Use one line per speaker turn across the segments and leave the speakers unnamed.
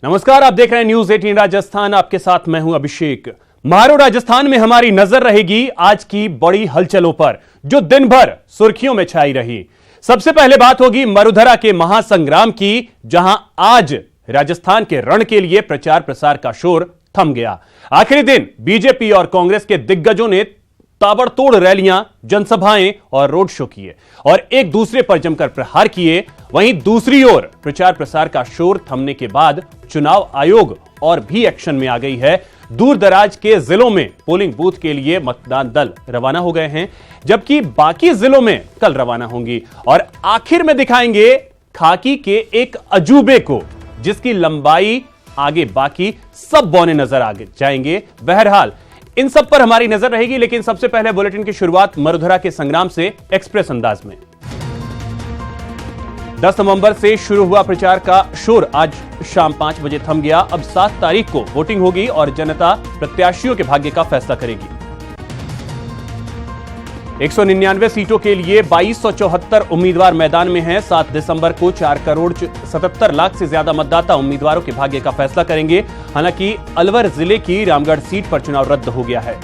नमस्कार, आप देख रहे हैं न्यूज 18 राजस्थान। आपके साथ मैं हूं अभिषेक। म्हारो राजस्थान में हमारी नजर रहेगी आज की बड़ी हलचलों पर जो दिन भर सुर्खियों में छाई रही। सबसे पहले बात होगी मरुधरा के महासंग्राम की, जहां आज राजस्थान के रण के लिए प्रचार प्रसार का शोर थम गया। आखिरी दिन बीजेपी और कांग्रेस के दिग्गजों ने ताबड़तोड़ रैलियां, जनसभाएं और रोड शो किए और एक दूसरे पर जमकर प्रहार किए। वहीं दूसरी ओर प्रचार प्रसार का शोर थमने के बाद चुनाव आयोग और भी एक्शन में आ गई है। दूर दराज के जिलों में पोलिंग बूथ के लिए मतदान दल रवाना हो गए हैं, जबकि बाकी जिलों में कल रवाना होंगी। और आखिर में दिखाएंगे खाकी के एक अजूबे को, जिसकी लंबाई आगे बाकी सब बौने नजर आ जाएंगे। बहरहाल इन सब पर हमारी नजर रहेगी, लेकिन सबसे पहले बुलेटिन की शुरुआत मरुधरा के संग्राम से एक्सप्रेस अंदाज में। 10 नवंबर से शुरू हुआ प्रचार का शोर आज शाम 5 बजे थम गया। अब 7 तारीख को वोटिंग होगी और जनता प्रत्याशियों के भाग्य का फैसला करेगी। 199 सीटों के लिए 2274 उम्मीदवार मैदान में हैं। 7 दिसंबर को 4 करोड़ 77 लाख से ज्यादा मतदाता उम्मीदवारों के भाग्य का फैसला करेंगे। हालांकि अलवर जिले की रामगढ़ सीट पर चुनाव रद्द हो गया है।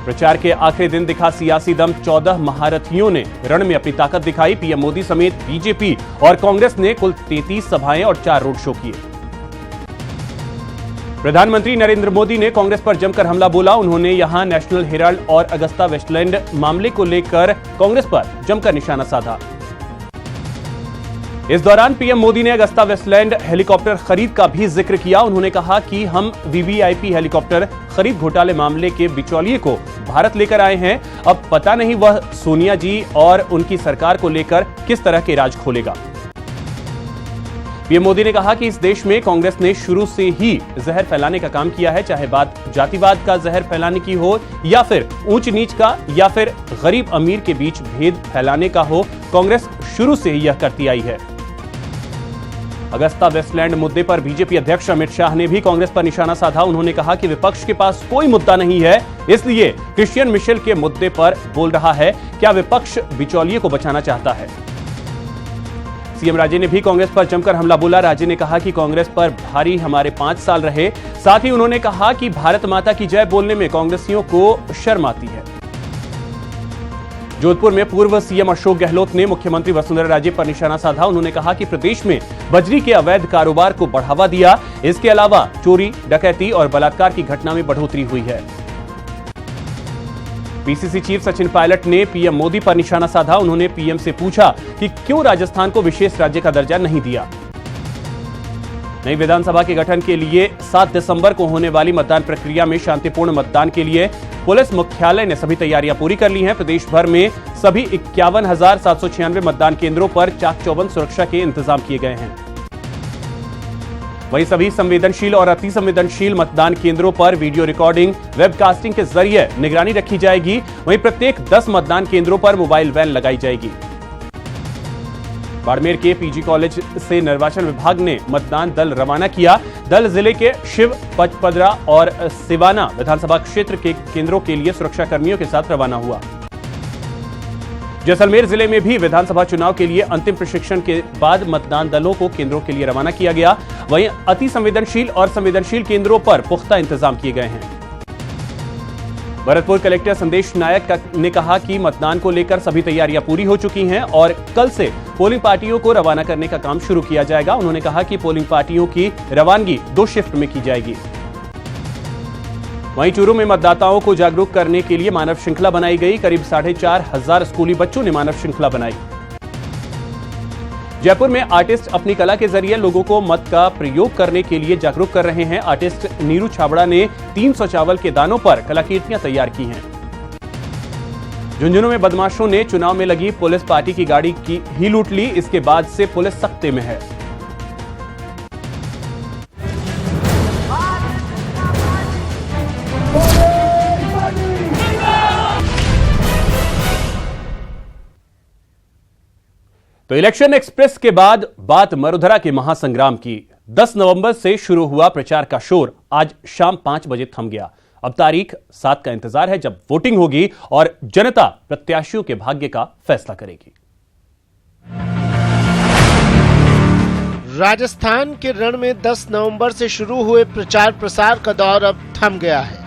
प्रचार के आखिरी दिन दिखा सियासी दम। 14 महारथियों ने रण में अपनी ताकत दिखाई। पीएम मोदी समेत बीजेपी और कांग्रेस ने कुल 33 सभाएं और 4 रोड शो किए। प्रधानमंत्री नरेंद्र मोदी ने कांग्रेस पर जमकर हमला बोला। उन्होंने यहां नेशनल हेराल्ड और अगस्ता वेस्टलैंड मामले को लेकर कांग्रेस पर जमकर निशाना साधा। इस दौरान पीएम मोदी ने अगस्ता वेस्टलैंड हेलीकॉप्टर खरीद का भी जिक्र किया। उन्होंने कहा कि हम वीवीआईपी हेलीकॉप्टर खरीद घोटाले मामले के बिचौलिए को भारत लेकर आए हैं। अब पता नहीं वह सोनिया जी और उनकी सरकार को लेकर किस तरह के राज खोलेगा। पीएम मोदी ने कहा कि इस देश में कांग्रेस ने शुरू से ही जहर फैलाने का काम किया है, चाहे बात जातिवाद का जहर फैलाने की हो या फिर ऊंच नीच का या फिर गरीब अमीर के बीच भेद फैलाने का हो। कांग्रेस शुरू से ही यह करती आई है। अगस्ता वेस्टलैंड मुद्दे पर बीजेपी अध्यक्ष अमित शाह ने भी कांग्रेस पर निशाना साधा। उन्होंने कहा कि विपक्ष के पास कोई मुद्दा नहीं है, इसलिए क्रिश्चियन मिशेल के मुद्दे पर बोल रहा है। क्या विपक्ष बिचौलिए को बचाना चाहता है? सीएम राजे ने भी कांग्रेस पर जमकर हमला बोला। राजे ने कहा कि कांग्रेस पर भारी हमारे 5 साल रहे। साथ ही उन्होंने कहा कि भारत माता की जय बोलने में कांग्रेसियों को शर्म आती है। जोधपुर में पूर्व सीएम अशोक गहलोत ने मुख्यमंत्री वसुंधरा राजे पर निशाना साधा। उन्होंने कहा कि प्रदेश में बजरी के अवैध कारोबार को बढ़ावा दिया। इसके अलावा चोरी, डकैती और बलात्कार की घटना में बढ़ोतरी हुई है। पीसीसी चीफ सचिन पायलट ने पीएम मोदी पर निशाना साधा। उन्होंने पीएम से पूछा कि क्यों राजस्थान को विशेष राज्य का दर्जा नहीं दिया। नई विधानसभा के गठन के लिए 7 दिसंबर को होने वाली मतदान प्रक्रिया में शांतिपूर्ण मतदान के लिए पुलिस मुख्यालय ने सभी तैयारियां पूरी कर ली हैं। प्रदेश भर में सभी 51,796 मतदान केंद्रों पर चाक चौबंद सुरक्षा के इंतजाम किए गए हैं। वहीं सभी संवेदनशील और अति संवेदनशील मतदान केंद्रों पर वीडियो रिकॉर्डिंग, वेबकास्टिंग के जरिए निगरानी रखी जाएगी। वहीं प्रत्येक 10 मतदान केंद्रों पर मोबाइल वैन लगाई जाएगी। बाड़मेर के पीजी कॉलेज से निर्वाचन विभाग ने मतदान दल रवाना किया। दल जिले के शिव, पचपदरा और सिवाना विधानसभा क्षेत्र के केंद्रों के लिए सुरक्षा कर्मियों के साथ रवाना हुआ। जैसलमेर जिले में भी विधानसभा चुनाव के लिए अंतिम प्रशिक्षण के बाद मतदान दलों को केंद्रों के लिए रवाना किया गया। वहीं अति संवेदनशील और संवेदनशील केंद्रों पर पुख्ता इंतजाम किए गए हैं। भरतपुर कलेक्टर संदेश नायक ने कहा कि मतदान को लेकर सभी तैयारियां पूरी हो चुकी हैं और कल से पोलिंग पार्टियों को रवाना करने का काम शुरू किया जाएगा। उन्होंने कहा कि पोलिंग पार्टियों की रवानगी 2 शिफ्ट में की जाएगी। वहीं चूरू में मतदाताओं को जागरूक करने के लिए मानव श्रृंखला बनाई गई। करीब 4,500 स्कूली बच्चों ने मानव श्रृंखला बनाई। जयपुर में आर्टिस्ट अपनी कला के जरिए लोगों को मत का प्रयोग करने के लिए जागरूक कर रहे हैं। आर्टिस्ट नीरू छाबड़ा ने 300 चावल के दानों पर कलाकृतियां तैयार की हैं। झुंझुनू में बदमाशों ने चुनाव में लगी पुलिस पार्टी की गाड़ी की ही लूट ली। इसके बाद से पुलिस सख्ते में है। तो इलेक्शन एक्सप्रेस के बाद बात मरुधरा के महासंग्राम की। 10 नवंबर से शुरू हुआ प्रचार का शोर आज शाम 5 बजे थम गया। अब तारीख 7 का इंतजार है, जब वोटिंग होगी और जनता प्रत्याशियों के भाग्य का फैसला करेगी।
राजस्थान के रण में 10 नवंबर से शुरू हुए प्रचार प्रसार का दौर अब थम गया है।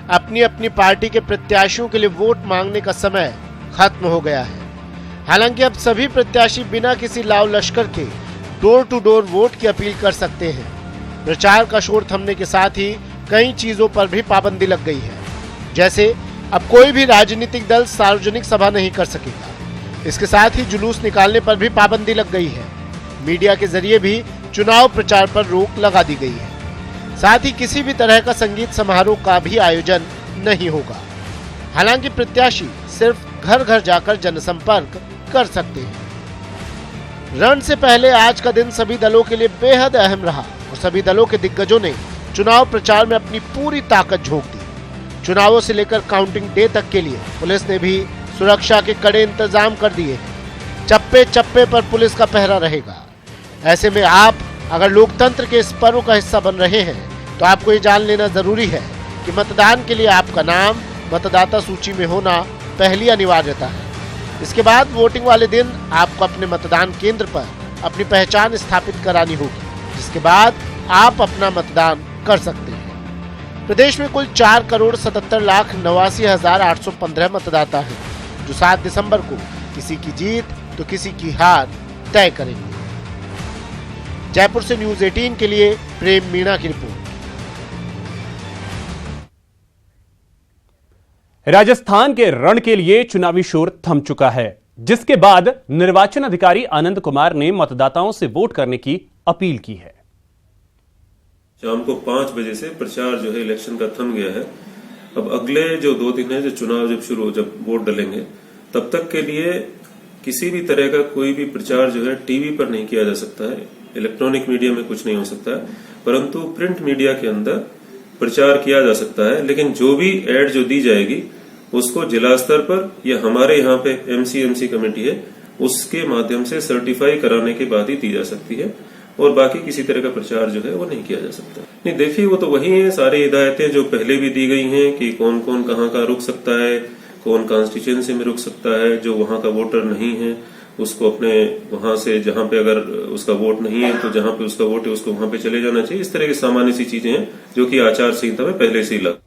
अपनी अपनी पार्टी के प्रत्याशियों के लिए वोट मांगने का समय खत्म हो गया है। हालांकि अब सभी प्रत्याशी बिना किसी लाव लश्कर के डोर टू डोर वोट की अपील कर सकते हैं। प्रचार का शोर थमने के साथ ही कई चीजों पर भी पाबंदी लग गई है। जैसे अब कोई भी राजनीतिक दल सार्वजनिक सभा नहीं कर सकेगा। इसके साथ ही जुलूस निकालने पर भी पाबंदी लग गई है। मीडिया के जरिए भी चुनाव प्रचार पर रोक लगा दी गई है। साथ ही किसी भी तरह का संगीत समारोह का भी आयोजन नहीं होगा। हालांकि प्रत्याशी सिर्फ घर घर जाकर जनसंपर्क कर सकते हैं। रण से पहले आज का दिन सभी दलों के लिए बेहद अहम रहा और सभी दलों के दिग्गजों ने चुनाव प्रचार में अपनी पूरी ताकत झोंक दी। चुनावों से लेकर काउंटिंग डे तक के लिए पुलिस ने भी सुरक्षा के कड़े इंतजाम कर दिए हैं। चप्पे चप्पे पर पुलिस का पहरा रहेगा। ऐसे में आप अगर लोकतंत्र के इस पर्व का हिस्सा बन रहे हैं तो आपको ये जान लेना जरूरी है कि मतदान के लिए आपका नाम मतदाता सूची में होना पहली अनिवार्यता है। इसके बाद वोटिंग वाले दिन आपको अपने मतदान केंद्र पर अपनी पहचान स्थापित करानी होगी, जिसके बाद आप अपना मतदान कर सकते हैं। प्रदेश में कुल 4,77,89,815 मतदाता हैं, जो 7 दिसंबर को किसी की जीत तो किसी की हार तय करेंगे। जयपुर से न्यूज़ 18 के लिए प्रेम मीणा की रिपोर्ट।
राजस्थान के रण के लिए चुनावी शोर थम चुका है, जिसके बाद निर्वाचन अधिकारी आनंद कुमार ने मतदाताओं से वोट करने की अपील की है।
शाम को 5 बजे से प्रचार जो है इलेक्शन का थम गया है। अब अगले जो 2 दिन है, जो चुनाव जब वोट डलेंगे तब तक के लिए किसी भी तरह का कोई भी प्रचार जो है टीवी पर नहीं किया जा सकता है, इलेक्ट्रॉनिक मीडिया में कुछ नहीं हो सकता है, परंतु प्रिंट मीडिया के अंदर प्रचार किया जा सकता है। लेकिन जो भी एड जो दी जाएगी उसको जिला स्तर पर या हमारे यहाँ पे एमसी कमेटी है उसके माध्यम से सर्टिफाई कराने के बाद ही दी जा सकती है, और बाकी किसी तरह का प्रचार जो है वो नहीं किया जा सकता। नहीं, देखिए वो तो वही है, सारी हिदायतें जो पहले भी दी गई हैं कि कौन कौन कहाँ का रुक सकता है, कौन कॉन्स्टिट्यूएंसी में रुक सकता है, जो वहां का वोटर नहीं है उसको अपने वहां से, जहां पे अगर उसका वोट नहीं है तो जहां पे उसका वोट है उसको वहां पे चले जाना चाहिए। इस तरह की सामान्य सी चीजें हैं जो कि आचार संहिता में पहले से ही लग।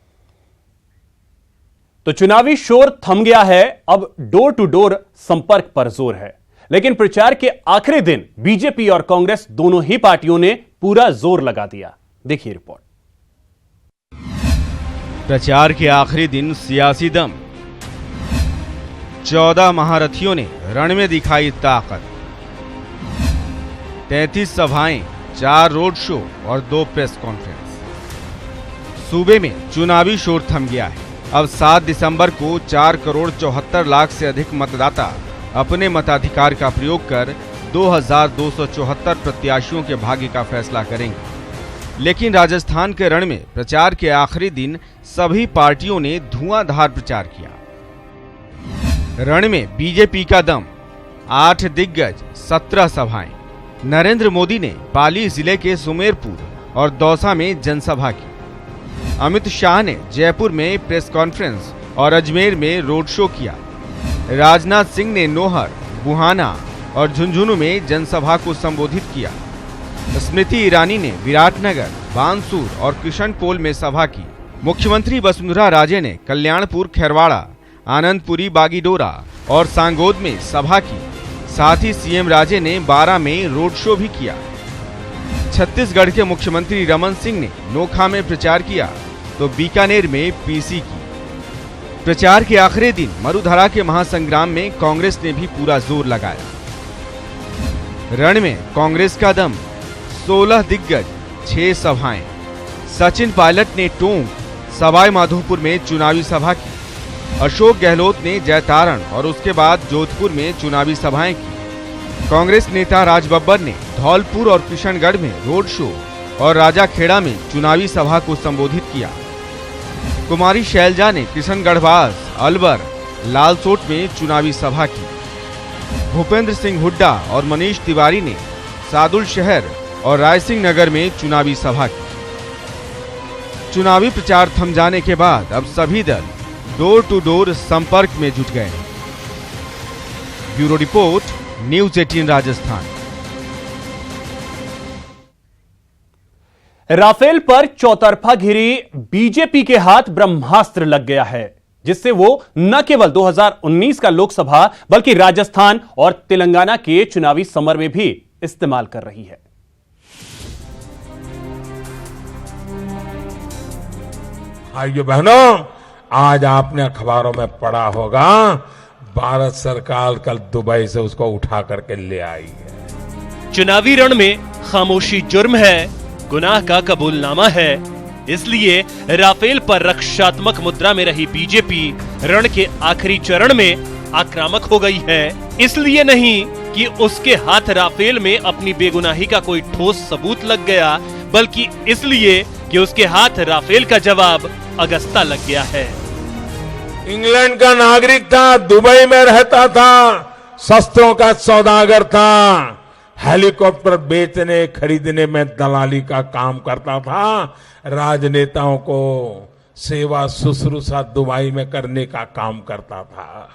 तो चुनावी शोर थम गया है, अब डोर टू डोर संपर्क पर जोर है। लेकिन प्रचार के आखिरी दिन बीजेपी और कांग्रेस दोनों ही पार्टियों ने पूरा जोर लगा दिया। देखिए रिपोर्ट।
प्रचार के आखिरी दिन सियासी दम। 14 महारथियों ने रण में दिखाई ताकत। 33 सभाएं, 4 रोड शो और 2 प्रेस कॉन्फ्रेंस। सूबे में चुनावी शोर थम गया है। अब 7 दिसंबर को 4,74,00,000 से अधिक मतदाता अपने मताधिकार का प्रयोग कर 2,274 प्रत्याशियों के भाग्य का फैसला करेंगे। लेकिन राजस्थान के रण में प्रचार के आखिरी दिन सभी पार्टियों ने धुआंधार प्रचार किया। रण में बीजेपी का दम, 8 दिग्गज, 17 सभाएं। नरेंद्र मोदी ने पाली जिले के सुमेरपुर और दौसा में जनसभा की। अमित शाह ने जयपुर में प्रेस कॉन्फ्रेंस और अजमेर में रोड शो किया। राजनाथ सिंह ने नोहर, बुहाना और झुंझुनू में जनसभा को संबोधित किया। स्मृति ईरानी ने विराटनगर, बानसूर और किशनपोल में सभा की। मुख्यमंत्री वसुंधरा राजे ने कल्याणपुर, खैरवाड़ा, आनंदपुरी, बागीडोरा और सांगोद में सभा की। साथ ही सीएम राजे ने 12 में रोड शो भी किया। छत्तीसगढ़ के मुख्यमंत्री रमन सिंह ने नोखा में प्रचार किया तो बीकानेर में पीसी की। प्रचार के आखिरी दिन मरुधरा के महासंग्राम में कांग्रेस ने भी पूरा जोर लगाया। रण में कांग्रेस का दम, 16 दिग्गज, 6 सभाएं। सचिन पायलट ने टोंक, सवाई माधोपुर में चुनावी सभा की। अशोक गहलोत ने जयतारण और उसके बाद जोधपुर में चुनावी सभाएं की। कांग्रेस नेता राज बब्बर ने धौलपुर और किशनगढ़ में रोड शो और राजाखेड़ा में चुनावी सभा को संबोधित किया। कुमारी शैलजा ने किशनगढ़वास, अलवर, लालसोट में चुनावी सभा की। भूपेंद्र सिंह हुड्डा और मनीष तिवारी ने सादुल शहर और रायसिंह नगर में चुनावी सभा की। चुनावी प्रचार थम जाने के बाद अब सभी दल डोर टू डोर संपर्क में जुट गए। Bureau report, news 18 Rajasthan.
Rafale पर चौतरफा घिरी बीजेपी के हाथ ब्रह्मास्त्र लग गया है, जिससे वो न केवल 2019 का लोकसभा बल्कि राजस्थान और तेलंगाना के चुनावी समर में भी इस्तेमाल कर रही है।
भाइयों बहनों, आज आपने अखबारों में पढ़ा होगा, भारत सरकार कल दुबई से उसको उठा करके ले आई है।
चुनावी रण में खामोशी जुर्म है, गुनाह का कबूलनामा है। इसलिए राफेल पर रक्षात्मक मुद्रा में रही बीजेपी रण के आखिरी चरण में आक्रामक हो गई है। इसलिए नहीं कि उसके हाथ राफेल में अपनी बेगुनाही का कोई ठोस सबूत लग गया, बल्कि इसलिए कि उसके हाथ राफेल का जवाब अगस्ता लग गया है।
इंग्लैंड का नागरिक था, दुबई में रहता था, शस्त्रों का सौदागर था, हेलीकॉप्टर बेचने खरीदने में दलाली का काम करता था, राजनेताओं को सेवा शुश्रूषा दुबई में करने का काम करता था।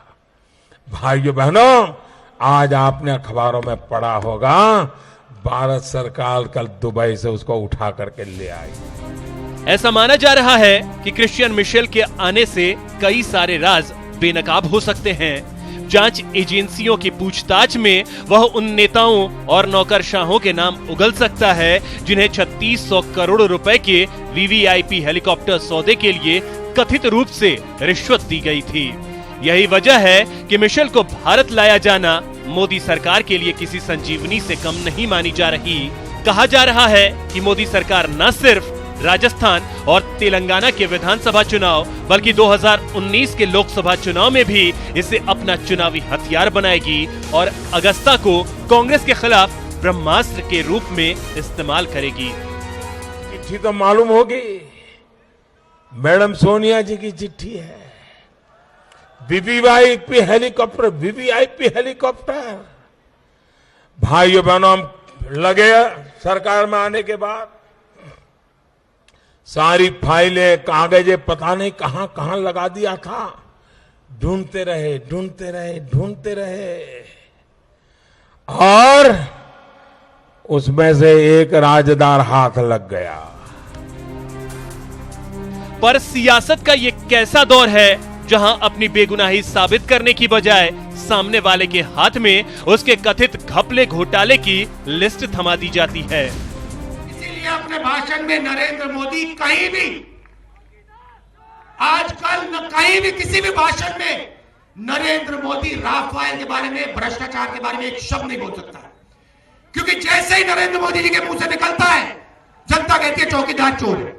भाइयों बहनों, आज आपने अखबारों में पढ़ा होगा, भारत सरकार कल दुबई से उसको उठा करके ले आई।
ऐसा माना जा रहा है कि क्रिश्चियन मिशेल के आने से कई सारे राज बेनकाब हो सकते हैं। जांच एजेंसियों की पूछताछ में वह उन नेताओं और नौकरशाहों के नाम उगल सकता है जिन्हें 3600 करोड़ रुपए के वीवीआईपी हेलीकॉप्टर सौदे के लिए कथित रूप से रिश्वत दी गई थी। यही वजह है कि मिशेल को भारत लाया जाना मोदी सरकार के लिए किसी संजीवनी से कम नहीं मानी जा रही। कहा जा रहा है कि मोदी सरकार न सिर्फ राजस्थान और तेलंगाना के विधानसभा चुनाव बल्कि 2019 के लोकसभा चुनाव में भी इसे अपना चुनावी हथियार बनाएगी और अगस्ता को कांग्रेस के खिलाफ ब्रह्मास्त्र के रूप में इस्तेमाल करेगी।
चिट्ठी तो मालूम होगी, मैडम सोनिया जी की चिट्ठी है। VVIP helicopter. भाइयों बहनों, हम लगे सरकार में आने के बाद सारी फाइलें कागजें पता नहीं कहां कहां लगा दिया था। ढूंढते रहे और उसमें से एक राजदार हाथ लग गया।
पर सियासत का ये कैसा दौर है जहां अपनी बेगुनाही साबित करने की बजाय सामने वाले के हाथ में उसके कथित घपले घोटाले की लिस्ट थमा दी जाती है।
इसीलिए अपने भाषण में नरेंद्र मोदी कहीं भी, आजकल न कहीं भी किसी भी भाषण में नरेंद्र मोदी राफेल के बारे में, भ्रष्टाचार के बारे में एक शब्द नहीं बोल सकता, क्योंकि जैसे ही नरेंद्र मोदी जी के मुंह से निकलता है जनता कहती है चौकीदार चोर है।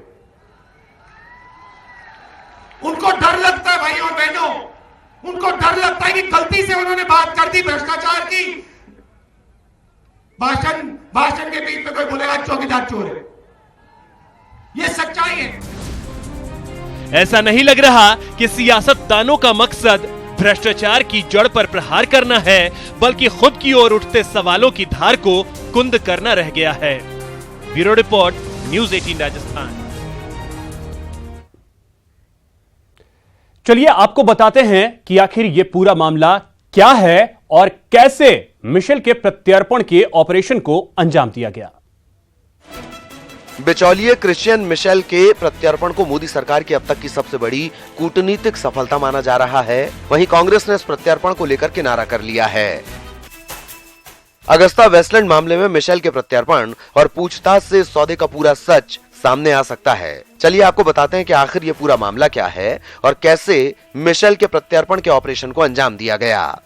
उनको डर लगता है भाइयों और बहनों, उनको डर लगता है कि गलती से उन्होंने बात कर दी भ्रष्टाचार की, भाषण के बीच में कोई बोलेगा चौकीदार चोर है। यह सच्चाई है।
ऐसा नहीं लग रहा कि सियासतदानों का मकसद भ्रष्टाचार की जड़ पर प्रहार करना है, बल्कि खुद की ओर उठते सवालों की धार को कुंद करना रह गया है। Bureau report, news 18 Rajasthan.
चलिए आपको बताते हैं कि आखिर यह पूरा मामला क्या है और कैसे मिशेल के प्रत्यर्पण के ऑपरेशन को अंजाम दिया गया।
बिचौलिए क्रिश्चियन मिशेल के प्रत्यर्पण को मोदी सरकार की अब तक की सबसे बड़ी कूटनीतिक सफलता माना जा रहा है। वहीं कांग्रेस ने इस प्रत्यर्पण को लेकर किनारा कर लिया है। अगस्ता वेस्टलैंड मामले में मिशेल के प्रत्यर्पण और पूछताछ से सौदे का पूरा सच सामने आ सकता है। चलिए आपको बताते हैं कि आखिर ये पूरा मामला क्या है और कैसे मिशेल के प्रत्यर्पण के ऑपरेशन को अंजाम दिया गया।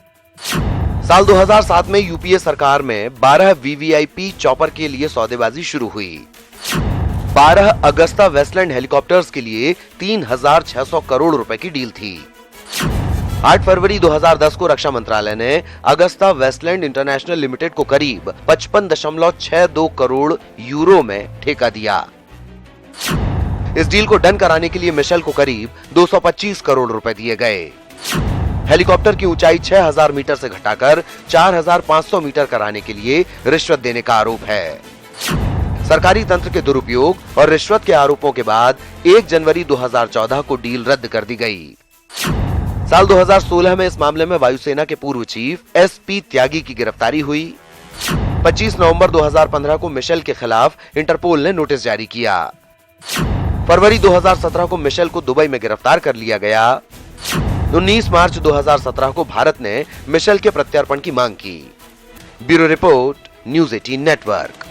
साल 2007 में यूपीए सरकार में 12 वीवीआईपी चॉपर के लिए सौदेबाजी शुरू हुई। 12 अगस्ता वेस्टलैंड हेलीकॉप्टर्स के लिए 3600 करोड़ रुपए की डील थी। 8 फरवरी 2010 को रक्षा मंत्रालय ने अगस्ता वेस्टलैंड इंटरनेशनल लिमिटेड को करीब 55.62 करोड़ यूरो में ठेका दिया। इस डील को डन कराने के लिए मिशेल को करीब 225 करोड़ रुपए दिए गए। हेलीकॉप्टर की ऊंचाई 6000 मीटर से घटाकर 4500 मीटर कराने के लिए रिश्वत देने का आरोप है। सरकारी तंत्र के दुरुपयोग और रिश्वत के आरोपों के बाद 1 जनवरी 2014 को डील रद्द कर दी गई। साल 2016 में इस मामले में वायुसेना के पूर्व चीफ एसपी त्यागी की गिरफ्तारी हुई। 25 नवंबर 2015 को मिशेल के खिलाफ इंटरपोल ने नोटिस जारी किया। फरवरी 2017 को मिशेल को दुबई में गिरफ्तार कर लिया गया। 19 मार्च 2017 को भारत ने मिशेल के प्रत्यार्पण की मांग की। Bureau report, news 18 network.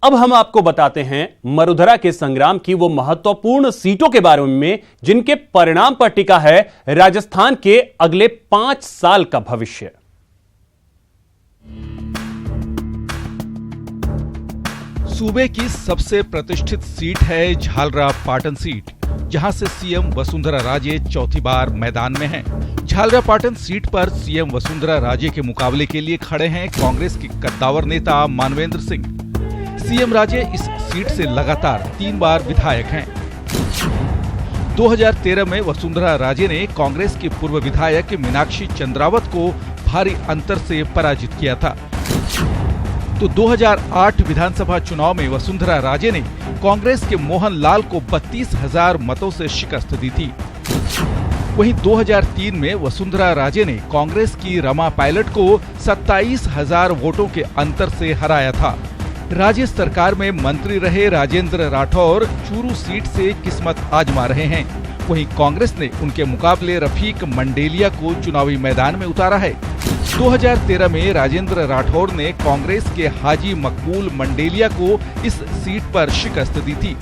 अब हम आपको बताते हैं मरुधरा के संग्राम की वो महत्वपूर्ण सीटों के बारे में जिनके परिणाम पर टिका है राजस्थान के अगले 5 साल का भविष्य।
सूबे की सबसे प्रतिष्ठित सीट है झालरा पाटन सीट, जहां से सीएम वसुंधरा राजे चौथी बार मैदान में हैं। झालरा पाटन सीट पर सीएम वसुंधरा राजे के मुकाबले के लिए खड़े हैं कांग्रेस के कद्दावर नेता मानवेंद्र सिंह। सीएम राजे इस सीट से लगातार 3 बार विधायक हैं। 2013 में वसुंधरा राजे ने कांग्रेस की पूर्व विधायक मीनाक्षी चंद्रावत को भारी अंतर से पराजित किया था। तो 2008 विधानसभा चुनाव में वसुंधरा राजे ने कांग्रेस के मोहन लाल को 32,000 मतों से शिकस्त दी थी। वहीं 2003 में वसुंधरा राजे ने कांग्रेस की रमा पायलट को 27,000 वोटों के अंतर से हराया था। राज्य सरकार में मंत्री रहे राजेंद्र राठौर चूरू सीट से किस्मत आजमा रहे हैं। वहीं कांग्रेस ने उनके मुकाबले रफीक मंडेलिया को चुनावी मैदान में उतारा है। 2013 में राजेंद्र राठौर ने कांग्रेस के हाजी मकबूल मंडेलिया को इस सीट पर शिकस्त दी थी।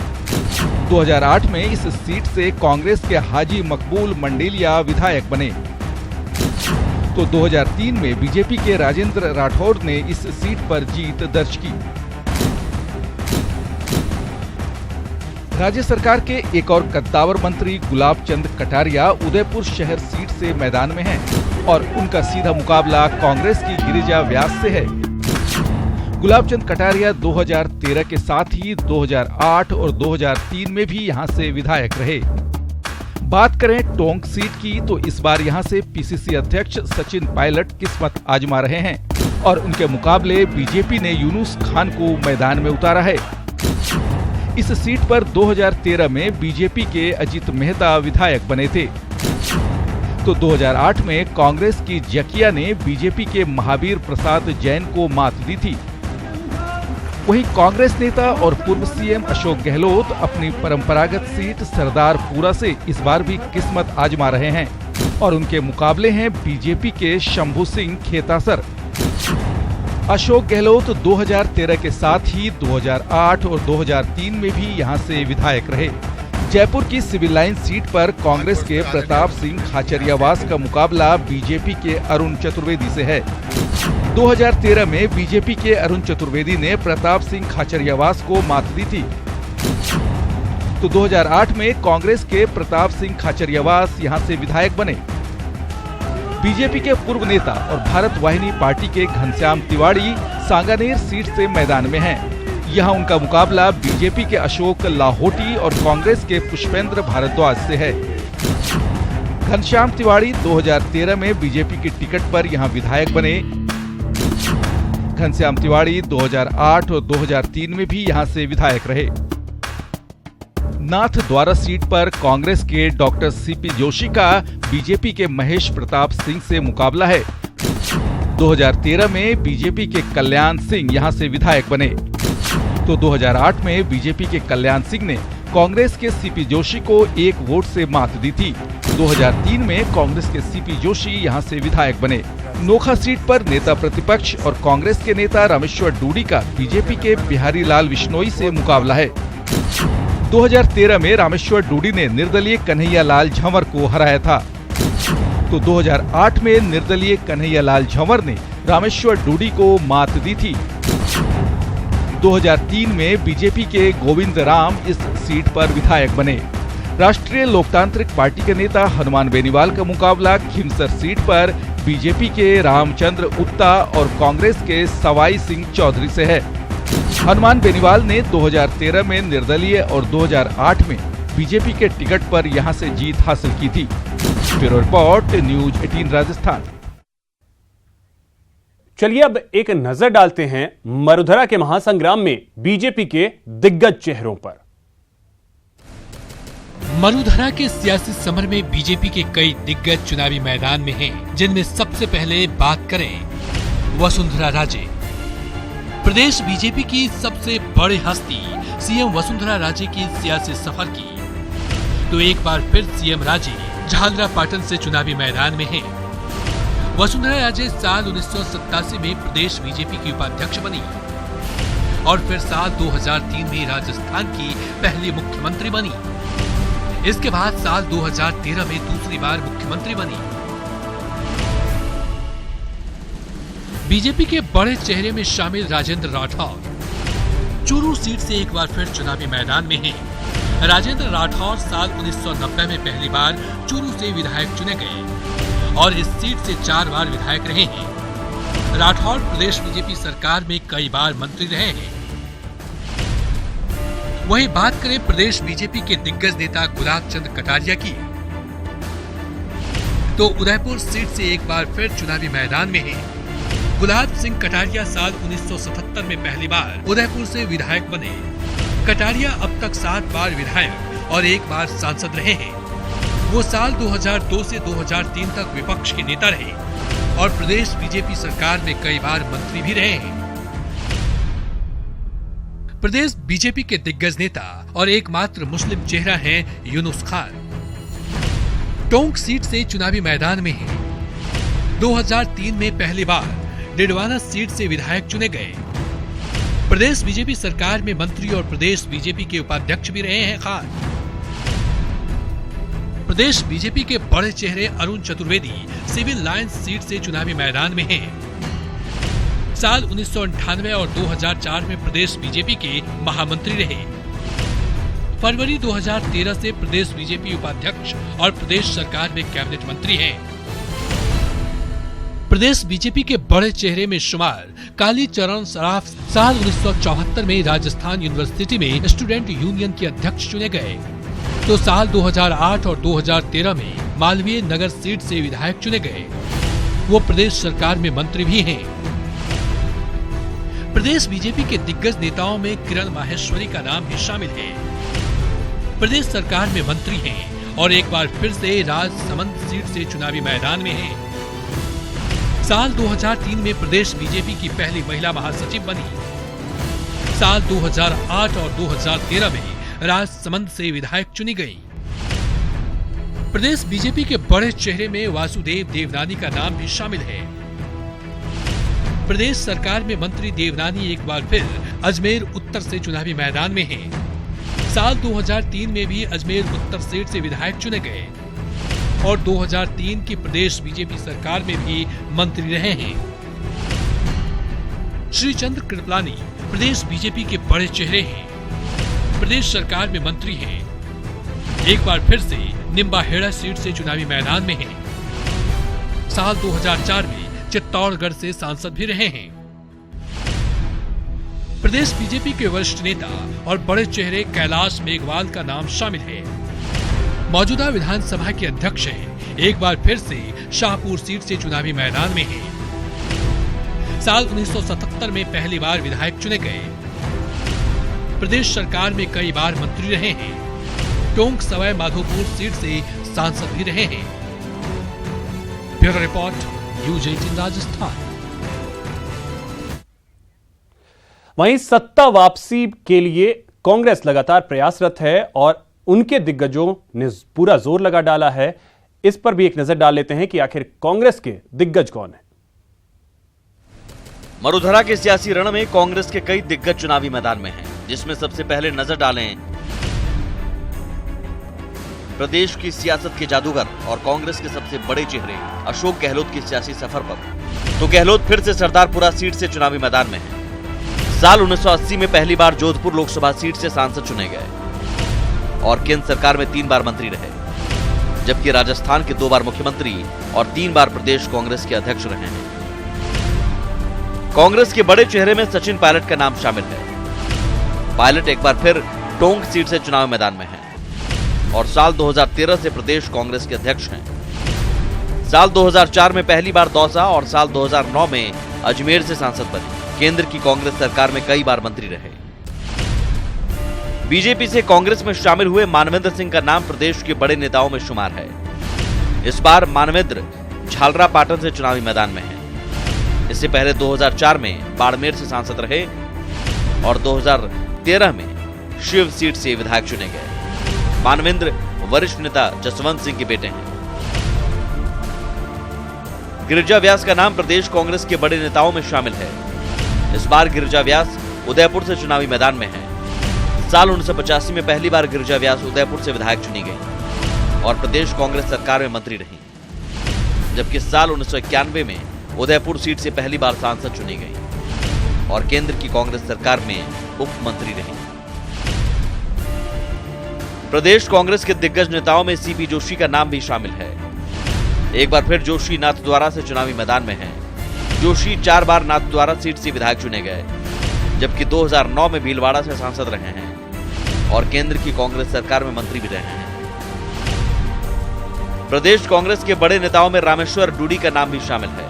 2008 में इस सीट से कांग्रेस के हाजी मकबूल मंडेलिया विधायक बने। तो 2003 में बीजेपी के राजेंद्र राठौर ने इस सीट पर जीत दर्ज की। राज्य सरकार के एक और कद्दावर मंत्री गुलाब चंद कटारिया उदयपुर शहर सीट से मैदान में हैं और उनका सीधा मुकाबला कांग्रेस की गिरिजा व्यास से है। गुलाब चंद कटारिया 2013 के साथ ही 2008 और 2003 में भी यहां से विधायक रहे। बात करें टोंक सीट की तो इस बार यहां से पीसीसी अध्यक्ष सचिन पायलट किस्मत आजमा रहे हैं और उनके मुकाबले बीजेपी ने यूनुस खान को मैदान में उतारा है। इस सीट पर 2013 में बीजेपी के अजित मेहता विधायक बने थे। तो 2008 में कांग्रेस की जकिया ने बीजेपी के महावीर प्रसाद जैन को मात दी थी। वहीं कांग्रेस नेता और पूर्व सीएम अशोक गहलोत अपनी परंपरागत सीट सरदारपुरा से इस बार भी किस्मत आजमा रहे हैं और उनके मुकाबले हैं बीजेपी के शंभू सिंह खेतासर। अशोक गहलोत 2013 के साथ ही 2008 और 2003 में भी यहां से विधायक रहे। जयपुर की सिविल लाइन सीट पर कांग्रेस के प्रताप सिंह खाचरियावास का मुकाबला बीजेपी के अरुण चतुर्वेदी से है। 2013 में बीजेपी के अरुण चतुर्वेदी ने प्रताप सिंह खाचरियावास को मात दी थी। तो 2008 में कांग्रेस के प्रताप सिंह खाचरियावास यहां से विधायक बने। बीजेपी के पूर्व नेता और भारत वाहिनी पार्टी के घनश्याम तिवाड़ी सांगानेर सीट से मैदान में हैं। यहां उनका मुकाबला बीजेपी के अशोक लाहोटी और कांग्रेस के पुष्पेंद्र भारद्वाज से है। घनश्याम तिवाड़ी 2013 में बीजेपी की टिकट पर यहां विधायक बने। घनश्याम तिवाड़ी 2008 और 2003 में भी यहां से विधायक रहे। नाथ द्वारा सीट पर कांग्रेस के डॉक्टर सीपी जोशी का बीजेपी के महेश प्रताप सिंह से मुकाबला है। 2013 में बीजेपी के कल्याण सिंह यहां से विधायक बने। तो 2008 में बीजेपी के कल्याण सिंह ने कांग्रेस के सीपी जोशी को 1 वोट से मात दी थी। 2003 में कांग्रेस के सीपी जोशी यहां से विधायक बने। नोखा सीट पर नेता प्रतिपक्ष और कांग्रेस के नेता रामेश्वर डूडी का बीजेपी के बिहारी लाल विश्नोई से मुकाबला है। 2013 में रामेश्वर डूडी ने निर्दलीय कन्हैया लाल झंवर को हराया था। तो 2008 में निर्दलीय कन्हैया लाल झंवर ने रामेश्वर डूडी को मात दी थी। 2003 में बीजेपी के गोविंद राम इस सीट पर विधायक बने। राष्ट्रीय लोकतांत्रिक पार्टी के नेता हनुमान बेनीवाल का मुकाबला खिमसर सीट पर बीजेपी के रामचंद्र उत्ता और कांग्रेस के सवाई सिंह चौधरी से है। हनुमान बेनीवाल ने 2013 में निर्दलीय और 2008 में बीजेपी के टिकट पर यहां से जीत हासिल की थी। Bureau report, news 18 Rajasthan.
चलिए अब एक नजर डालते हैं मरुधरा के महासंग्राम में बीजेपी के दिग्गज चेहरों पर।
मरुधरा के सियासी समर में बीजेपी के कई दिग्गज चुनावी मैदान में हैं, जिनमें सबसे पहले बात करें वसुंधरा राजे। प्रदेश बीजेपी की सबसे बड़ी हस्ती सीएम वसुंधरा राजे की सियासी सफर की तो एक बार फिर सीएम राजे झालरापाटन से चुनावी मैदान में हैं। वसुंधरा राजे साल 1987 में प्रदेश बीजेपी की उपाध्यक्ष बनी और फिर साल 2003 में राजस्थान की पहली मुख्यमंत्री बनी। इसके बाद साल 2013 में दूसरी बार मुख्यमंत्री बनी। बीजेपी के बड़े चेहरे में शामिल राजेंद्र राठौर चूरू सीट से एक बार फिर चुनावी मैदान में हैं। राजेंद्र राठौर साल 1990 में पहली बार चूरू से विधायक चुने गए और इस सीट से 4 बार विधायक रहे हैं। राठौर प्रदेश बीजेपी सरकार में कई बार मंत्री रहे हैं। वहीं बात करें प्रदेश बीजेपी के दिग्गज नेता गुलाब चंद कटारिया की तो उदयपुर सीट से एक बार फिर चुनावी मैदान में हैं। गुलाब सिंह कटारिया साल 1977 में पहली बार उदयपुर से विधायक बने। कटारिया अब तक 7 बार विधायक और 1 बार सांसद रहे हैं। वो साल 2002 से 2003 तक विपक्ष के नेता रहे और प्रदेश बीजेपी सरकार में कई बार मंत्री भी रहे हैं। प्रदेश बीजेपी के दिग्गज नेता और एकमात्र मुस्लिम चेहरा हैं यूनुस खान। टोंक सीट से चुनावी मैदान में हैं। 2003 में पहली बार डिडवाना सीट से विधायक चुने गए। प्रदेश बीजेपी सरकार में मंत्री और प्रदेश बीजेपी के उपाध्यक्ष भी रहे हैं खान। प्रदेश बीजेपी के बड़े चेहरे Arun Chaturvedi Civil Lines seat से चुनावी मैदान में हैं। साल 1998 और 2004 में प्रदेश बीजेपी के महामंत्री रहे। फरवरी 2013 से प्रदेश बीजेपी उपाध्यक्ष और प्रदेश सरकार में कैबिनेट मंत्री हैं। प्रदेश बीजेपी के बड़े चेहरे में शुमार काली चरण सराफ साल 1974 में राजस्थान यूनिवर्सिटी में स्टूडेंट यूनियन के अध्यक्ष चुने गए तो साल 2008 और 2013 में मालवीय नगर सीट से विधायक चुने गए। वो प्रदेश सरकार में मंत्री भी हैं। प्रदेश बीजेपी के दिग्गज नेताओं में किरण माहेश्वरी का नाम भी शामिल है। प्रदेश सरकार में मंत्री हैं और एक बार फिर से राजसमंद सीट से चुनावी मैदान में हैं। साल 2003 में प्रदेश बीजेपी की पहली महिला महासचिव बनी। साल 2008 और 2013 में राजसमंद से विधायक चुनी गई। प्रदेश बीजेपी के बड़े चेहरे में वासुदेव देवनानी का नाम भी शामिल है। प्रदेश सरकार में मंत्री देवनानी एक बार फिर अजमेर उत्तर से चुनावी मैदान में हैं। साल 2003 में भी अजमेर उत्तर सीट से विधायक चुने गए और 2003 की प्रदेश बीजेपी सरकार में भी मंत्री रहे हैं। श्रीचंद्र कृपलानी प्रदेश बीजेपी के बड़े चेहरे हैं। प्रदेश सरकार में मंत्री हैं। एक बार फिर से निम्बाहेड़ा सीट से चुनावी मैदान में हैं। साल 2004 में चित्तौड़गढ़ से सांसद भी रहे हैं। प्रदेश बीजेपी के वरिष्ठ नेता और बड़े चेहरे कैलाश मेघवाल का नाम शामिल है। मौजूदा विधानसभा के अध्यक्ष हैं। एक बार फिर से शाहपुर सीट से चुनावी मैदान में हैं। साल 1977 में पहली बार विधायक चुने गए। प्रदेश सरकार में कई बार मंत्री रहे हैं। टोंक सवाई माधोपुर सीट से सांसद भी रहे हैं। Bureau report news 18 Rajasthan.
वहीं सत्ता वापसी के लिए कांग्रेस लगातार प्रयासरत है और उनके दिग्गजों ने पूरा जोर लगा डाला है। इस पर भी एक नजर डाल लेते हैं कि आखिर कांग्रेस के दिग्गज कौन है।
मरुधरा के सियासी रण में कांग्रेस के कई दिग्गज चुनावी मैदान में हैं, जिसमें सबसे पहले नजर डालें प्रदेश की सियासत के जादूगर और कांग्रेस के सबसे बड़े चेहरे अशोक गहलोत की सियासी सफर पर। तो गहलोत फिर से सरदारपुरा सीट से चुनावी मैदान में है। साल 1980 में पहली बार जोधपुर लोकसभा सीट से सांसद चुने गए और केंद्र सरकार में 3 बार मंत्री रहे, जबकि राजस्थान के 2 बार मुख्यमंत्री और 3 बार प्रदेश कांग्रेस के अध्यक्ष रहे हैं। कांग्रेस के बड़े चेहरे में सचिन पायलट का नाम शामिल है। पायलट एक बार फिर टोंक सीट से चुनाव मैदान में है और साल 2013 से प्रदेश कांग्रेस के अध्यक्ष हैं। साल 2004 में पहली बार दौसा और साल 2009 में अजमेर से सांसद बने। केंद्र की कांग्रेस सरकार में कई बार मंत्री रहे। बीजेपी से कांग्रेस में शामिल हुए मानवेंद्र सिंह का नाम प्रदेश के बड़े नेताओं में शुमार है। इस बार मानवेंद्र झालरापाटन से चुनावी मैदान में है। इससे पहले 2004 में बाड़मेर से सांसद रहे और 2013 में शिव सीट से विधायक चुने गए। मानवेंद्र वरिष्ठ नेता जसवंत सिंह के बेटे हैं। गिरिजा व्यास का नाम प्रदेश कांग्रेस के बड़े नेताओं में शामिल है। इस बार गिरिजा व्यास उदयपुर से चुनावी मैदान में है। साल 1985 में पहली बार गिरिजा व्यास उदयपुर से विधायक चुनी गई और प्रदेश कांग्रेस सरकार में मंत्री रही, जबकि साल 1991 में उदयपुर सीट से पहली बार सांसद चुनी गई और केंद्र की कांग्रेस सरकार में उप मंत्री रही। प्रदेश कांग्रेस के दिग्गज नेताओं में सीपी जोशी का नाम भी शामिल है। एक बार फिर जोशी नाथद्वारा से चुनावी मैदान में है। जोशी 4 बार नाथद्वारा सीट से विधायक चुने गए, जबकि 2009 में भीलवाड़ा से सांसद रहे हैं और केंद्र की कांग्रेस सरकार में मंत्री भी रहे हैं। प्रदेश कांग्रेस के बड़े नेताओं में रामेश्वर डूडी का नाम भी शामिल है।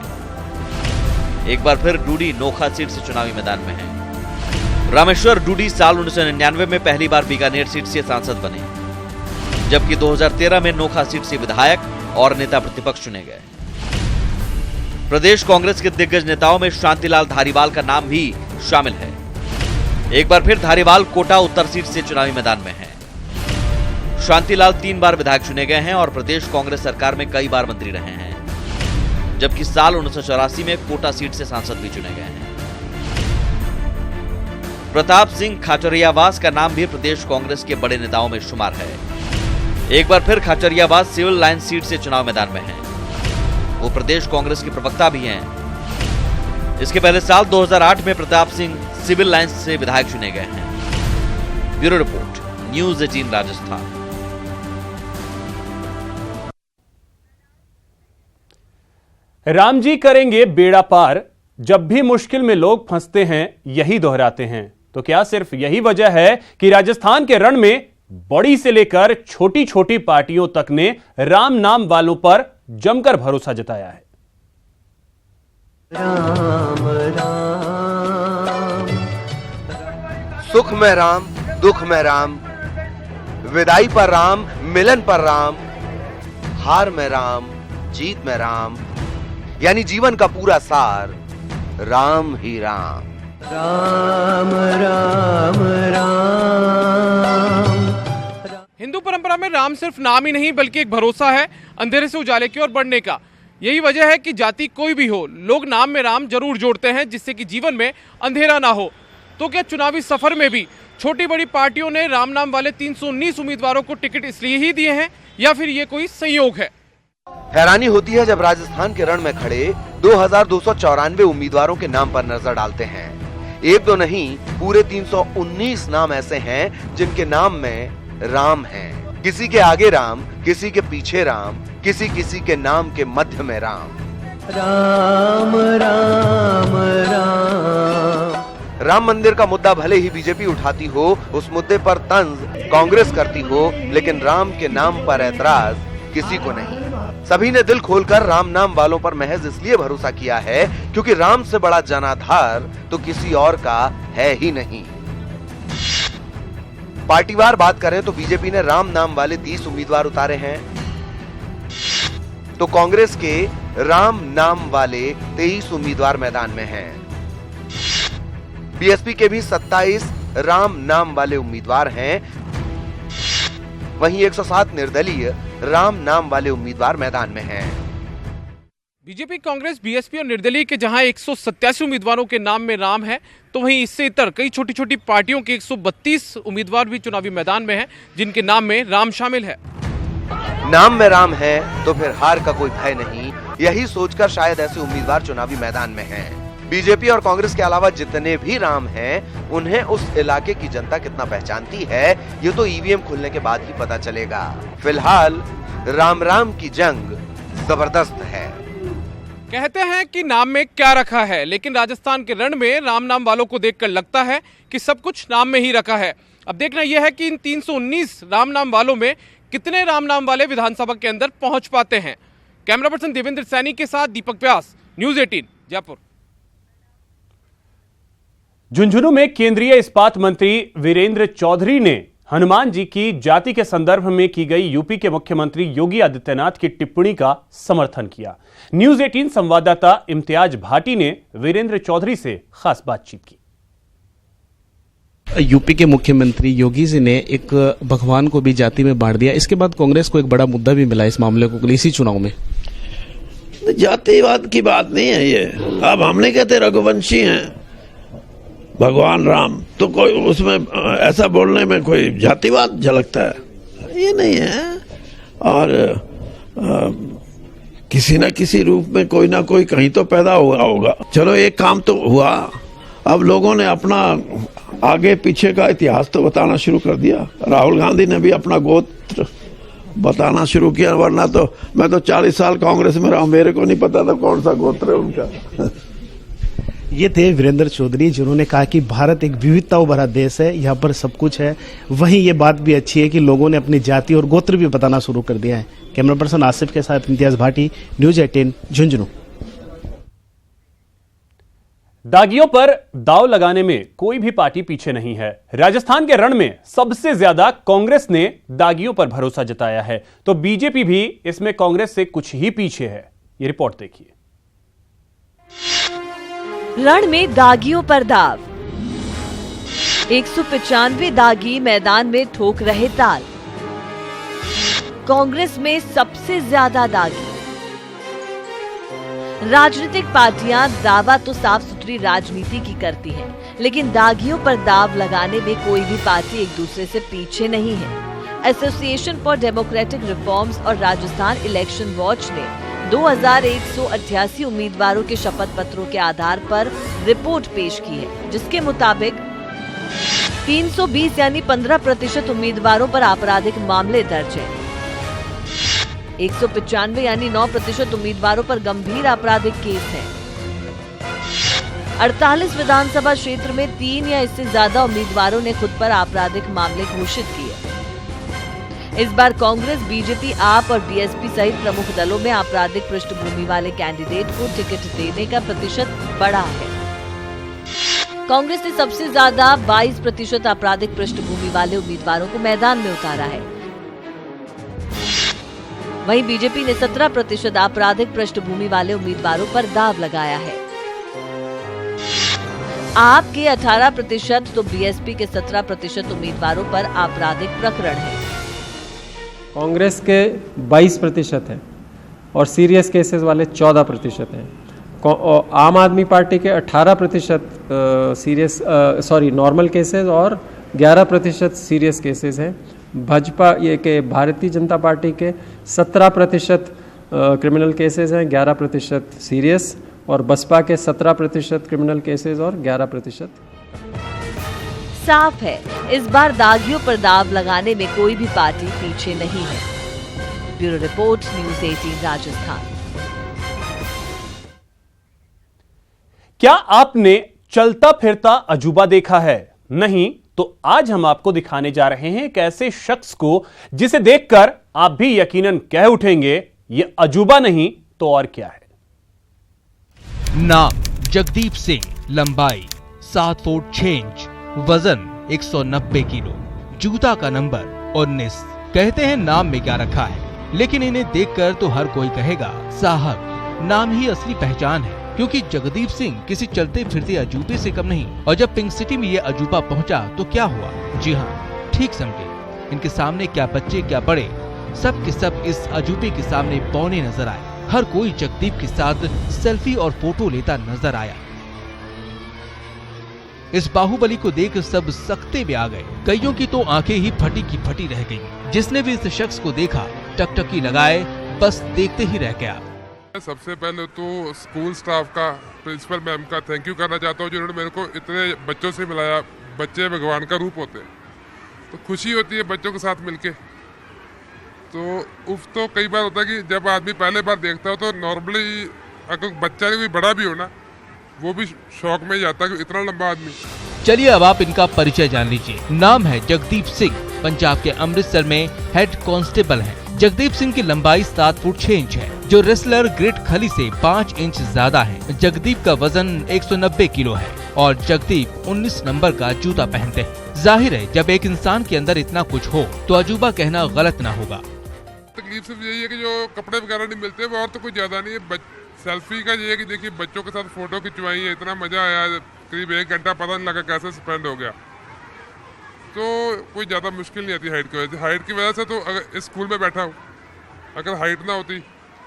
एक बार फिर डूडी नोखा सीट से चुनावी मैदान में है। रामेश्वर डूडी साल 1999 में पहली बार बीकानेर सीट से सांसद बने, जबकि 2013 में नोखा सीट से विधायक और नेता प्रतिपक्ष चुने गए। प्रदेश कांग्रेस के दिग्गज नेताओं में शांतिलाल धारीवाल का नाम भी शामिल है। एक बार फिर धारीवाल कोटा उत्तर सीट से चुनावी मैदान में है। शांतिलाल 3 बार विधायक चुने गए हैं और प्रदेश कांग्रेस सरकार में कई बार मंत्री रहे हैं, जबकि साल 1984 में कोटा सीट से सांसद भी चुने गए हैं। प्रताप सिंह खाचरियावास का नाम भी प्रदेश कांग्रेस के बड़े नेताओं में शुमार है। एक बार फिर खाचरियावास सिविल लाइन सीट से चुनाव मैदान में है। वो प्रदेश कांग्रेस के प्रवक्ता भी हैं। इसके पहले साल 2008 में प्रताप सिंह सिविल लाइन से विधायक चुने गए हैं। Bureau report, news 18 Rajasthan.
Ram ji करेंगे बेड़ा पार, जब भी मुश्किल में लोग फंसते हैं यही दोहराते हैं। तो क्या सिर्फ यही वजह है कि राजस्थान के रण में बड़ी से लेकर छोटी छोटी पार्टियों तक ने राम नाम वालों पर जमकर भरोसा जताया है?
राम राम, सुख में राम, दुख में राम, विदाई पर राम, मिलन पर राम, हार में राम, जीत में राम, यानी जीवन का पूरा सार राम ही राम। राम राम राम।
हिंदू परंपरा में राम सिर्फ नाम ही नहीं बल्कि एक भरोसा है अंधेरे से उजाले की ओर बढ़ने का। यही वजह है कि जाति कोई भी हो, लोग नाम में राम जरूर जोड़ते हैं, जिससे कि जीवन में अंधेरा ना हो। तो क्या चुनावी सफर में भी छोटी बड़ी पार्टियों ने राम नाम वाले 319 उम्मीदवारों को टिकट इसलिए ही दिए हैं, या फिर ये कोई संयोग है?
हैरानी होती है जब राजस्थान के रण में खड़े 2294 उम्मीदवारों के नाम पर नजर डालते हैं। एक दो नहीं, पूरे 319 नाम ऐसे हैं जिनके नाम में राम है। किसी के आगे राम, किसी के पीछे राम, किसी किसी के नाम के मध्य में राम। राम राम राम। राम मंदिर का मुद्दा भले ही बीजेपी उठाती हो, उस मुद्दे पर तंज कांग्रेस करती हो, लेकिन राम के नाम पर ऐतराज किसी को नहीं। सभी ने दिल खोलकर राम नाम वालों पर महज इसलिए भरोसा किया है क्योंकि राम से बड़ा जनाधार तो किसी और का है ही नहीं। पार्टीवार बात करें तो बीजेपी ने राम नाम वाले 30 उम्मीदवार उतारे हैं, तो कांग्रेस के राम नाम वाले 23 उम्मीदवार मैदान में हैं। बीएसपी के भी 27 राम नाम वाले उम्मीदवार हैं, वहीं 107 निर्दलीय राम नाम वाले उम्मीदवार मैदान में हैं।
बीजेपी, कांग्रेस, बीएसपी और निर्दलीय के जहां 187 उम्मीदवारों के नाम में राम है, तो वहीं इससे इतर कई छोटी छोटी पार्टियों के 132 उम्मीदवार भी चुनावी मैदान में हैं, जिनके नाम में राम शामिल है।
नाम में राम है तो फिर हार का कोई भय नहीं, यही सोचकर शायद ऐसे उम्मीदवार चुनावी मैदान में हैं। बीजेपी और कांग्रेस के अलावा जितने भी राम हैं, उन्हें उस इलाके की जनता कितना पहचानती है, ये तो ईवीएम खुलने के बाद ही पता चलेगा। फिलहाल राम राम की जंग जबरदस्त है।
कहते हैं कि नाम में क्या रखा है, लेकिन राजस्थान के रण में राम नाम वालों को देखकर लगता है कि सब कुछ नाम में ही रखा है। अब देखना यह है कि इन 319 राम नाम वालों में कितने राम नाम वाले विधानसभा के अंदर पहुंच पाते हैं। कैमरा पर्सन देवेंद्र सैनी के साथ दीपक व्यास, न्यूज़ 18 जयपुर।
झुंझुनू में केंद्रीय इस्पात मंत्री वीरेंद्र चौधरी ने हनुमान जी की जाति के संदर्भ में की गई यूपी के मुख्यमंत्री योगी आदित्यनाथ की टिप्पणी का समर्थन किया। न्यूज 18 संवाददाता इम्तियाज भाटी ने वीरेंद्र चौधरी से खास बातचीत की।
यूपी के मुख्यमंत्री योगी जी ने एक भगवान को भी जाति में बांट दिया। इसके बाद कांग्रेस को एक बड़ा मुद्दा भी मिला इस मामले को इसी चुनाव में।
जातिवाद की बात नहीं है ये। अब हम नहीं कहते रघुवंशी हैं भगवान राम, तो कोई उसमें ऐसा बोलने में कोई जातिवाद झलकता है, ये नहीं है। और किसी न किसी रूप में कोई ना कोई कहीं तो पैदा हुआ होगा। चलो एक काम तो हुआ, अब लोगों ने अपना आगे पीछे का इतिहास तो बताना शुरू कर दिया। राहुल गांधी ने भी अपना गोत्र बताना शुरू किया, वरना तो मैं तो 40 साल कांग्रेस में रहा हूं, मेरे को नहीं पता था कौन सा गोत्र है उनका।
ये थे वीरेंद्र चौधरी, जिन्होंने कहा कि भारत एक विविधताओं भरा देश है, यहाँ पर सब कुछ है। वहीं ये बात भी अच्छी है कि लोगों ने अपनी जाति और गोत्र भी बताना शुरू कर दिया है। कैमरा पर्सन आसिफ के साथ इम्तियाज भाटी, न्यूज 18 झुंझुनू।
दागियों पर दाव लगाने में कोई भी पार्टी पीछे नहीं है। राजस्थान के रण में सबसे ज्यादा कांग्रेस ने दागियों पर भरोसा जताया है, तो बीजेपी भी इसमें कांग्रेस से कुछ ही पीछे है। ये रिपोर्ट देखिए।
रण में दागियों पर दाव, 195 दागी मैदान में ठोक रहे ताल। कांग्रेस में सबसे ज्यादा दागी। राजनीतिक पार्टियां दावा तो साफ सुथरी राजनीति की करती हैं, लेकिन दागियों पर दाव लगाने में कोई भी पार्टी एक दूसरे से पीछे नहीं है। एसोसिएशन फॉर डेमोक्रेटिक रिफॉर्म्स और राजस्थान इलेक्शन वॉच ने 2188 उम्मीदवारों के शपथ पत्रों के आधार पर रिपोर्ट पेश की है, जिसके मुताबिक 320 यानी 15% उम्मीदवारों पर आपराधिक मामले दर्ज हैं। 195 यानी 9% उम्मीदवारों पर गंभीर आपराधिक केस हैं। 48 विधानसभा क्षेत्र में 3 या इससे ज्यादा उम्मीदवारों ने खुद पर आपराधिक मामले घोषित किए। इस बार कांग्रेस, बीजेपी, आप और बीएसपी सहित प्रमुख दलों में आपराधिक पृष्ठभूमि वाले कैंडिडेट को टिकट देने का प्रतिशत बढ़ा है। कांग्रेस ने सबसे ज्यादा 22% आपराधिक पृष्ठभूमि वाले उम्मीदवारों को मैदान में उतारा है। वहीं बीजेपी ने 17% आपराधिक पृष्ठभूमि वाले उम्मीदवारों पर दाव लगाया है। आप के 18% तो बीएसपी के 17% उम्मीदवारों पर आपराधिक प्रकरण है।
कांग्रेस के 22% है और सीरियस केसेस वाले 14% हैं। आम आदमी पार्टी के 18% नॉर्मल केसेस और 11% सीरियस केसेस हैं। भाजपा ये के भारतीय जनता पार्टी के 17% क्रिमिनल केसेस हैं, 11% सीरियस, और बसपा के 17% क्रिमिनल केसेस और 11%।
साफ है, इस बार दागियों पर दाव लगाने में कोई भी पार्टी पीछे नहीं है। Bureau report, news 18 Rajasthan.
क्या आपने चलता फिरता अजूबा देखा है? नहीं तो आज हम आपको दिखाने जा रहे हैं एक ऐसे शख्स को जिसे देखकर आप भी यकीनन कह उठेंगे ये अजूबा नहीं तो और क्या है।
नाम जगदीप सिंह, लंबाई 7 फुट 6 इंच, वजन 190 किलो, जूता का नंबर 19। कहते हैं नाम में क्या रखा है, लेकिन इन्हें देखकर तो हर कोई कहेगा साहब नाम ही असली पहचान है, क्योंकि जगदीप सिंह किसी चलते फिरते अजूबे से कम नहीं। और जब पिंक सिटी में ये अजूबा पहुंचा तो क्या हुआ? जी हाँ, ठीक समझे, इनके सामने क्या बच्चे क्या बड़े, सब के सब इस अजूबे के सामने बौने नजर आए। हर कोई जगदीप के साथ सेल्फी और फोटो लेता नजर आया। इस बाहुबली को देख सब सकते में आ गए। कईयों की तो आंखें ही फटी की फटी रह गईं। जिसने भी इस शख्स को देखा टकटकी लगाए बस देखते ही रह गया।
सबसे पहले तो स्कूल स्टाफ का, प्रिंसिपल मैम का थैंक यू करना चाहता हूँ, जिन्होंने मेरे को इतने बच्चों से मिलाया। बच्चे भगवान का रूप होते हैं, तो खुशी होती है बच्चों के साथ मिलके। तो तो कई बार होता है कि जब आदमी पहले बार देखता हो तो नॉर्मली अगर बच्चा कोई बड़ा भी हो ना, वो भी शौक में जाता है कि इतना लंबा आदमी।
चलिए अब आप इनका परिचय जान लीजिए। नाम है जगदीप सिंह, पंजाब के अमृतसर में हेड कांस्टेबल हैं। जगदीप सिंह की लंबाई 7 फुट 6 इंच है, जो रेसलर ग्रेट खली से 5 इंच ज्यादा है। जगदीप का वजन 190 किलो है। और जगदीप 19 नंबर का जूता पहनते हैं। जाहिर है जब एक इंसान के अंदर इतना कुछ हो तो अजूबा कहना गलत ना होगा।
तकलीफ सिर्फ यही है कि जो कपड़े वगैरह नहीं मिलते वो और तो कोई ज्यादा नहीं है। सेल्फी का ये है कि देखिए बच्चों के साथ फोटो खिंचवाई है, इतना मजा आया, करीब 1 घंटा पता नहीं लगा कैसे स्पेंड हो गया। तो कोई ज़्यादा मुश्किल नहीं आती हाइट की वजह से। हाइट की वजह से तो अगर इस स्कूल में बैठा हूँ, अगर हाइट ना होती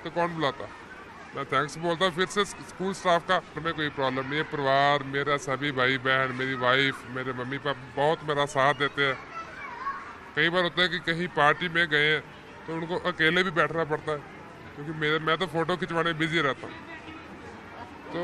तो कौन बुलाता। मैं थैंक्स बोलता हूँ फिर से स्कूल स्टाफ का। हमें कोई प्रॉब्लम नहीं है। परिवार मेरा, सभी भाई बहन, मेरी वाइफ, मेरे मम्मी पापा बहुत मेरा साथ देते हैं। कई बार होता है कि कहीं पार्टी में गए हैं तो उनको अकेले भी बैठना पड़ता है, क्योंकि मैं तो फ़ोटो खिंचवाने में बिजी रहता हूँ। तो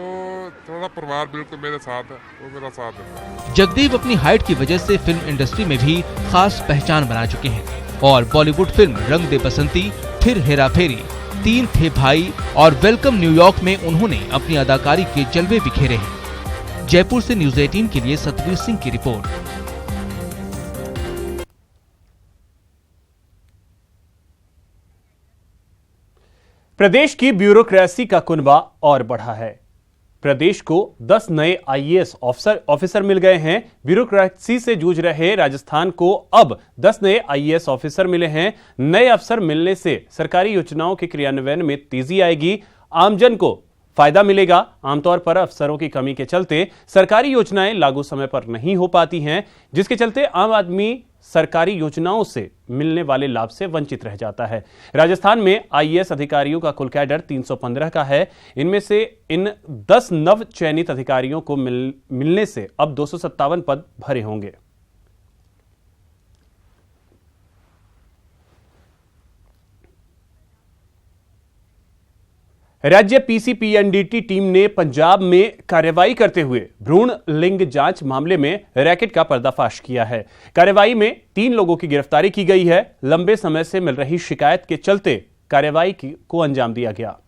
थोड़ा परिवार बिल्कुल मेरे साथ है, वो मेरा साथ है।
जगदीप अपनी हाइट की वजह से फिल्म इंडस्ट्री में भी खास पहचान बना चुके हैं और बॉलीवुड फिल्म रंग दे बसंती, फिर हेरा फेरी, 3 थे भाई और वेलकम न्यूयॉर्क में उन्होंने अपनी अदाकारी के जलवे बिखेरे हैं। जयपुर से न्यूज़ 18 के लिए सतवीर सिंह की रिपोर्ट।
प्रदेश की ब्यूरोक्रेसी का कुनबा और बढ़ा है। प्रदेश को 10 नए आईएएस ऑफिसर मिल गए हैं। ब्यूरोक्रेसी से जूझ रहे राजस्थान को अब 10 नए आईएएस ऑफिसर मिले हैं। नए अफसर मिलने से सरकारी योजनाओं के क्रियान्वयन में तेजी आएगी, आमजन को फायदा मिलेगा। आमतौर पर अफसरों की कमी के चलते सरकारी योजनाएं लागू समय पर नहीं हो पाती हैं, जिसके चलते आम आदमी सरकारी योजनाओं से मिलने वाले लाभ से वंचित रह जाता है। राजस्थान में आईएएस अधिकारियों का कुल कैडर 315 का है। इनमें से इन 10 नव चयनित अधिकारियों को मिलने से अब 257 पद भरे होंगे। राज्य पीसीपीएनडीटी टीम ने पंजाब में कार्रवाई करते हुए भ्रूण लिंग जांच मामले में रैकेट का पर्दाफाश किया है। कार्रवाई में 3 लोगों की गिरफ्तारी की गई है। लंबे समय से मिल रही शिकायत के चलते कार्रवाई को अंजाम दिया गया।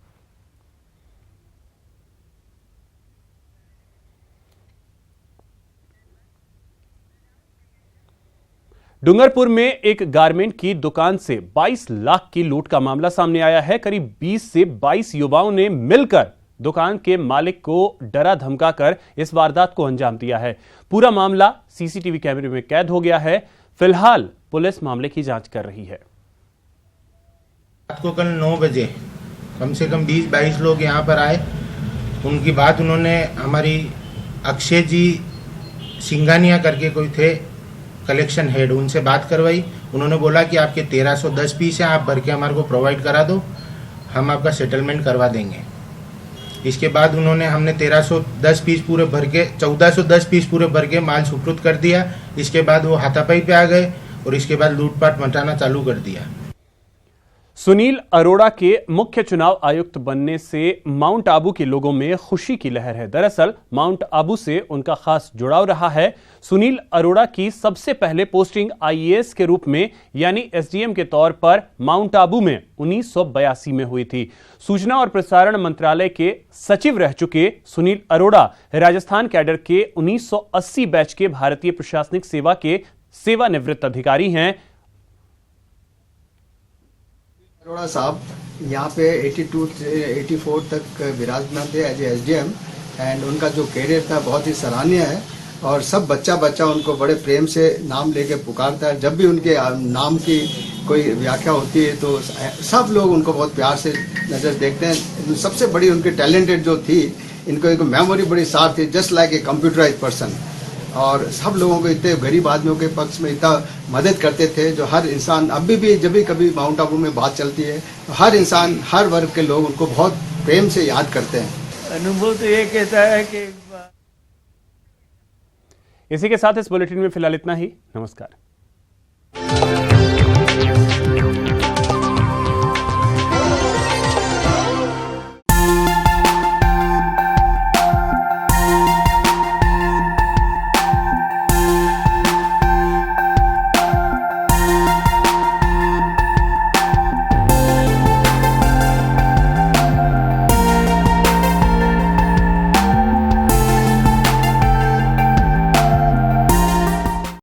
डूंगरपुर में एक गारमेंट की दुकान से 22 लाख की लूट का मामला सामने आया है। करीब 20 से 22 युवाओं ने मिलकर दुकान के मालिक को डरा धमकाकर इस वारदात को अंजाम दिया है। पूरा मामला सीसीटीवी कैमरे में कैद हो गया है। फिलहाल पुलिस मामले की जांच कर रही है।
रात को कल 9 बजे कम से कम 20-22 लोग यहां पर आए। उनकी बात उन्होंने हमारी अक्षय जी सिंगानिया करके कोई थे कलेक्शन हेड, उनसे बात करवाई। उन्होंने बोला कि आपके 1310 पीस हैं, आप भर के हमारे को प्रोवाइड करा दो, हम आपका सेटलमेंट करवा देंगे। इसके बाद हमने 1310 पीस पूरे भर के 1410 पीस पूरे भर के माल सुपुर्द कर दिया। इसके बाद वो हाथापाई पे आ गए और इसके बाद लूटपाट मचाना चालू कर दिया।
सुनील अरोड़ा के मुख्य चुनाव आयुक्त बनने से माउंट आबू के लोगों में खुशी की लहर है। दरअसल माउंट आबू से उनका खास जुड़ाव रहा है। सुनील अरोड़ा की सबसे पहले पोस्टिंग आईएएस के रूप में यानी एसडीएम के तौर पर माउंट आबू में 1982 में हुई थी। सूचना और प्रसारण मंत्रालय के सचिव रह चुके सुनील अरोड़ा राजस्थान कैडर के 1980 बैच के भारतीय प्रशासनिक सेवा के सेवानिवृत्त अधिकारी हैं।
अरोड़ा साहब यहाँ पे 82 से 84 तक विराजमान थे एज एसडीएम एंड उनका जो कैरियर था बहुत ही सराहनीय है और सब बच्चा उनको बड़े प्रेम से नाम लेके पुकारता है। जब भी उनके नाम की कोई व्याख्या होती है तो सब लोग उनको बहुत प्यार से नज़र देखते हैं। सबसे बड़ी उनकी टैलेंटेड जो थी, इनको एक मेमोरी बड़ी शार्प थी, just like a computerise person. और सब लोगों को इतने गरीब आदमियों के पक्ष में इतना मदद करते थे जो हर इंसान अभी भी जब भी कभी माउंट आबू में बात चलती है तो हर इंसान हर वर्ग के लोग उनको बहुत प्रेम से याद करते हैं।
अनुभव तो ये कहता है कि
इसी के साथ इस बुलेटिन में फिलहाल इतना ही। नमस्कार।